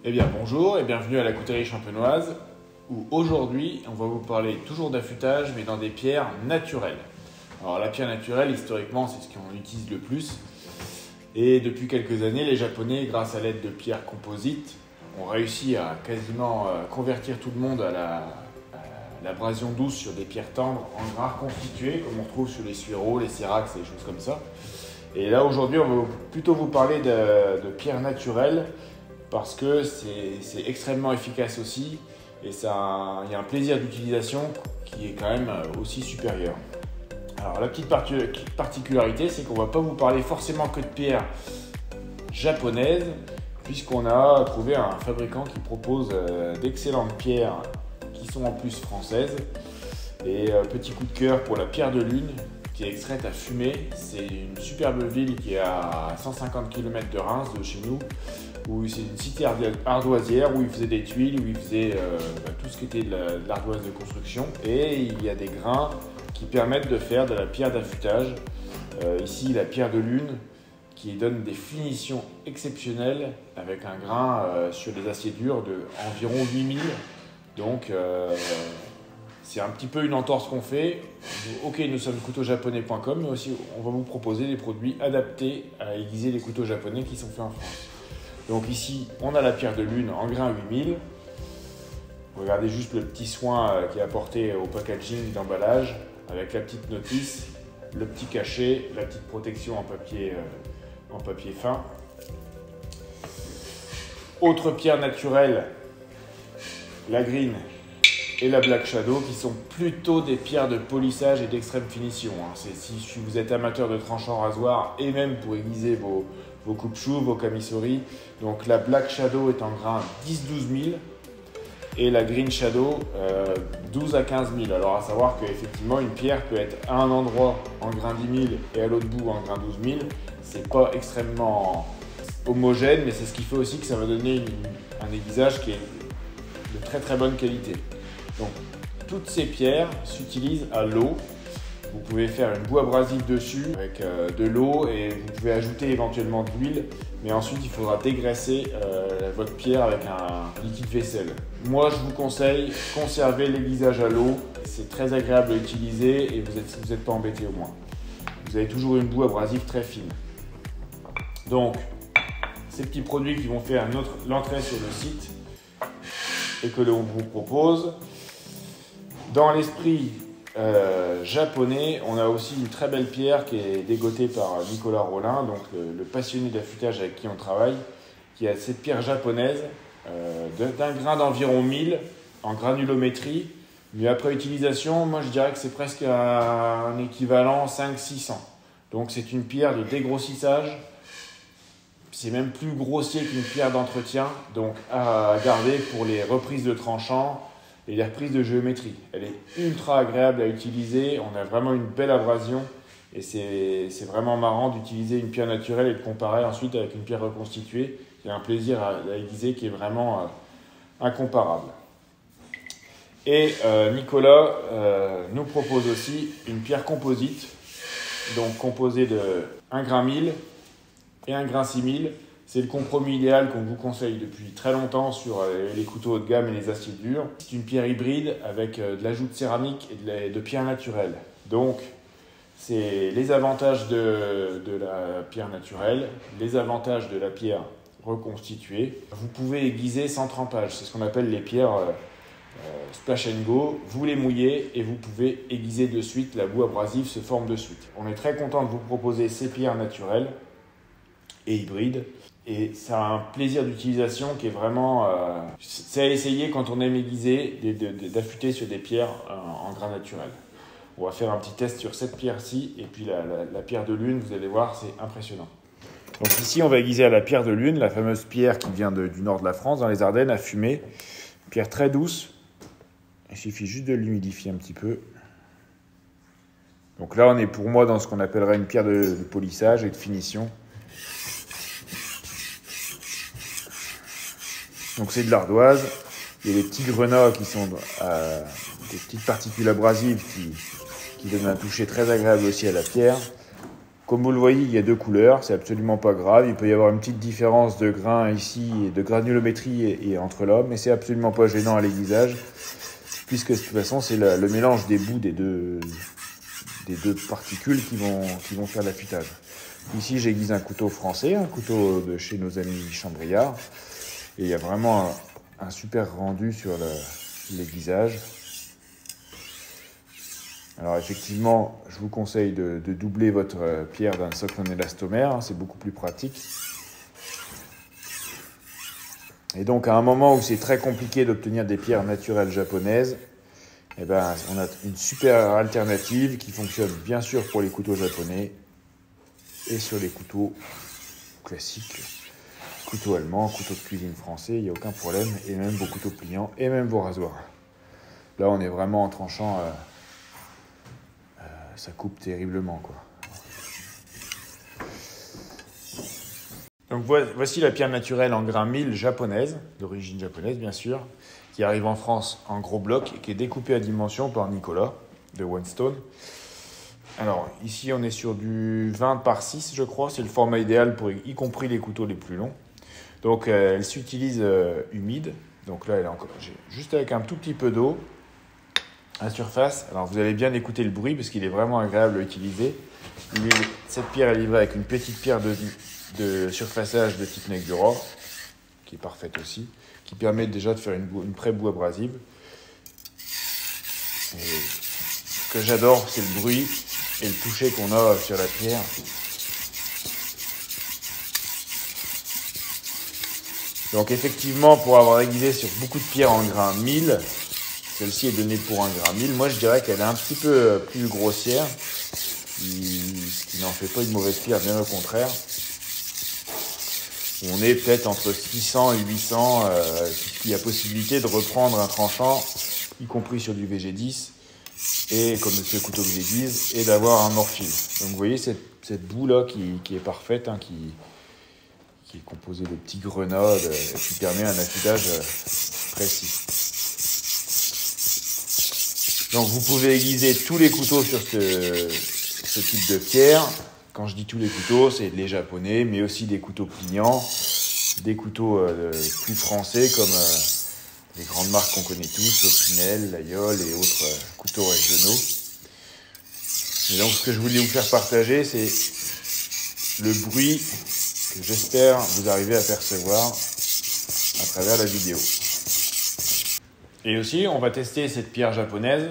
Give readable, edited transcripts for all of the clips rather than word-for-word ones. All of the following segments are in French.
Eh bien bonjour et bienvenue à la coutellerie champenoise où aujourd'hui on va vous parler toujours d'affûtage mais dans des pierres naturelles. Alors la pierre naturelle historiquement c'est ce qu'on utilise le plus et depuis quelques années les Japonais grâce à l'aide de pierres composites ont réussi à quasiment convertir tout le monde à l'abrasion douce sur des pierres tendres en gras reconstitués comme on retrouve sur les suéros, les sérax et des choses comme ça. Et là aujourd'hui on va plutôt vous parler de pierres naturelles parce que c'est extrêmement efficace aussi et il y a un plaisir d'utilisation qui est quand même aussi supérieur. Alors la petite particularité, c'est qu'on ne va pas vous parler forcément que de pierres japonaises, puisqu'on a trouvé un fabricant qui propose d'excellentes pierres qui sont en plus françaises. Et petit coup de cœur pour la pierre de lune, qui est extraite à Fumay. C'est une superbe ville qui est à 150 km de Reims, de chez nous, où c'est une cité ardoisière, où ils faisaient des tuiles, où ils faisaient tout ce qui était de l'ardoise de construction. Et il y a des grains qui permettent de faire de la pierre d'affûtage. Ici, la pierre de lune, qui donne des finitions exceptionnelles, avec un grain sur des aciers durs de environ 8000. Donc, c'est un petit peu une entorse qu'on fait. Ok, nous sommes couteaujaponais.com, mais aussi on va vous proposer des produits adaptés à aiguiser les couteaux japonais qui sont faits en France. Donc ici, on a la pierre de lune en grain 8000. Regardez juste le petit soin qui est apporté au packaging d'emballage, avec la petite notice, le petit cachet, la petite protection en papier fin. Autre pierre naturelle, la green et la Black Shadow, qui sont plutôt des pierres de polissage et d'extrême finition. Si vous êtes amateur de tranchants rasoirs et même pour aiguiser vos coupe-choux, vos camissories. Donc la Black Shadow est en grain 10-12 000 et la Green Shadow 12 à 15 000. Alors à savoir qu'effectivement une pierre peut être à un endroit en grain 10 000 et à l'autre bout en grain 12 000. C'est pas extrêmement homogène, mais c'est ce qui fait aussi que ça va donner un aiguisage qui est de très très bonne qualité. Donc, toutes ces pierres s'utilisent à l'eau. Vous pouvez faire une boue abrasive dessus avec de l'eau et vous pouvez ajouter éventuellement de l'huile. Mais ensuite, il faudra dégraisser votre pierre avec un liquide vaisselle. Moi, je vous conseille, conservez l'aiguisage à l'eau. C'est très agréable à utiliser et vous êtes pas embêté au moins. Vous avez toujours une boue abrasive très fine. Donc, ces petits produits qui vont faire l'entrée sur le site et que l'on vous propose. Dans l'esprit japonais, on a aussi une très belle pierre qui est dégotée par Nicolas Rollin, donc le passionné d'affûtage avec qui on travaille, qui a cette pierre japonaise d'un grain d'environ 1000 en granulométrie. Mais après utilisation, moi je dirais que c'est presque un équivalent 500-600. Donc c'est une pierre de dégrossissage. C'est même plus grossier qu'une pierre d'entretien, donc à garder pour les reprises de tranchants et les reprises de géométrie. Elle est ultra agréable à utiliser, on a vraiment une belle abrasion et c'est vraiment marrant d'utiliser une pierre naturelle et de comparer ensuite avec une pierre reconstituée. Il y a un plaisir à aiguiser qui est vraiment incomparable. Et Nicolas nous propose aussi une pierre composite, donc composée de 1 grain 1000 et 1 grain 6000. C'est le compromis idéal qu'on vous conseille depuis très longtemps sur les couteaux haut de gamme et les aciers durs. C'est une pierre hybride avec de l'ajout de céramique et de pierre naturelle. Donc, c'est les avantages de la pierre naturelle, les avantages de la pierre reconstituée. Vous pouvez aiguiser sans trempage, c'est ce qu'on appelle les pierres splash and go. Vous les mouillez et vous pouvez aiguiser de suite, la boue abrasive se forme de suite. On est très content de vous proposer ces pierres naturelles et hybrides. Et ça a un plaisir d'utilisation qui est vraiment... c'est à essayer quand on aime aiguiser, d'affûter sur des pierres en grain naturel. On va faire un petit test sur cette pierre-ci et puis la pierre de lune, vous allez voir, c'est impressionnant. Donc ici, on va aiguiser à la pierre de lune, la fameuse pierre qui vient du nord de la France, dans les Ardennes, à Fumay. Pierre très douce. Il suffit juste de l'humidifier un petit peu. Donc là, on est pour moi dans ce qu'on appellerait une pierre de polissage et de finition. Donc c'est de l'ardoise, il y a des petits grenats qui sont des petites particules abrasives qui donnent un toucher très agréable aussi à la pierre. Comme vous le voyez, il y a 2 couleurs, c'est absolument pas grave. Il peut y avoir une petite différence de grain ici et de granulométrie et entre l'homme, mais c'est absolument pas gênant à l'aiguisage, puisque de toute façon, c'est le mélange des bouts des deux particules qui vont faire l'affûtage. Ici, j'aiguise un couteau français, un couteau de chez nos amis Chambriard, et il y a vraiment un super rendu sur l'aiguisage. Alors effectivement, je vous conseille de doubler votre pierre d'un socle en élastomère, c'est beaucoup plus pratique. Et donc à un moment où c'est très compliqué d'obtenir des pierres naturelles japonaises, eh ben, on a une super alternative qui fonctionne bien sûr pour les couteaux japonais et sur les couteaux classiques, couteaux allemands, couteaux de cuisine français, il n'y a aucun problème, et même vos couteaux pliants et même vos rasoirs. Là on est vraiment en tranchant, ça coupe terriblement, quoi. Donc voici la pierre naturelle en grain 1000 japonaise, d'origine japonaise bien sûr, qui arrive en France en gros bloc et qui est découpée à dimension par Nicolas de One Stone. Alors ici on est sur du 20 par 6 je crois, c'est le format idéal pour y compris les couteaux les plus longs. Donc elle s'utilise humide, donc là elle est encore juste avec un tout petit peu d'eau à surface. Alors vous allez bien écouter le bruit parce qu'il est vraiment agréable à utiliser. Cette pierre est livrée avec une petite pierre de surfaçage de type Negura, qui est parfaite aussi, qui permet déjà de faire une pré-boue abrasive. Et ce que j'adore, c'est le bruit et le toucher qu'on a sur la pierre. Donc effectivement, pour avoir aiguisé sur beaucoup de pierres en grain 1000, celle-ci est donnée pour un grain 1000. Moi, je dirais qu'elle est un petit peu plus grossière, ce qui n'en fait pas une mauvaise pierre, bien au contraire. On est peut-être entre 600 et 800, puisqu'il y a possibilité de reprendre un tranchant, y compris sur du VG10, et comme ce couteau que j'aiguise, et d'avoir un morphile. Donc vous voyez cette boue-là qui est parfaite, hein, qui est composée de petits grenades, qui permet un affûtage précis. Donc vous pouvez aiguiser tous les couteaux sur ce type de pierre. Quand je dis tous les couteaux, c'est les japonais, mais aussi des couteaux pliants, des couteaux plus français comme les grandes marques qu'on connaît tous, Opinel, Layol et autres couteaux régionaux. Et donc ce que je voulais vous faire partager, c'est le bruit que j'espère vous arriver à percevoir à travers la vidéo. Et aussi, on va tester cette pierre japonaise,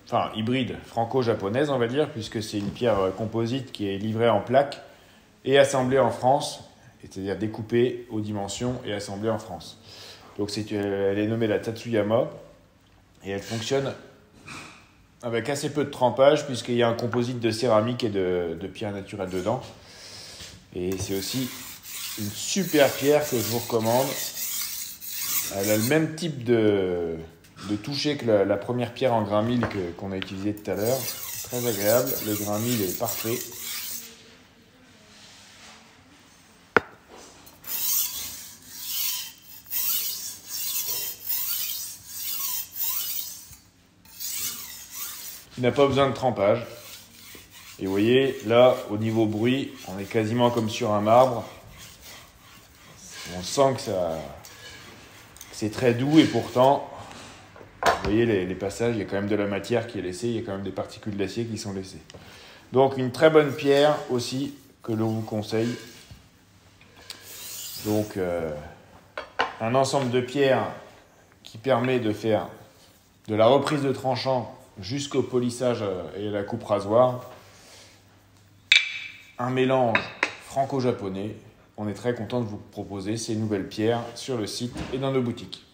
enfin hybride franco-japonaise on va dire, puisque c'est une pierre composite qui est livrée en plaques et assemblée en France, c'est-à-dire découpée aux dimensions et assemblée en France. Donc elle est nommée la Tatsuyama et elle fonctionne avec assez peu de trempage puisqu'il y a un composite de céramique et de pierre naturelle dedans. Et c'est aussi une super pierre que je vous recommande. Elle a le même type de toucher que la première pierre en grain 1000 qu'on a utilisée tout à l'heure. Très agréable, le grain 1000 est parfait. Il n'a pas besoin de trempage. Et vous voyez, là, au niveau bruit, on est quasiment comme sur un marbre. On sent que c'est très doux et pourtant, vous voyez les passages, il y a quand même de la matière qui est laissée, il y a quand même des particules d'acier qui sont laissées. Donc une très bonne pierre aussi que l'on vous conseille. Donc un ensemble de pierres qui permet de faire de la reprise de tranchant jusqu'au polissage et à la coupe rasoir. Un mélange franco-japonais. On est très content de vous proposer ces nouvelles pierres sur le site et dans nos boutiques.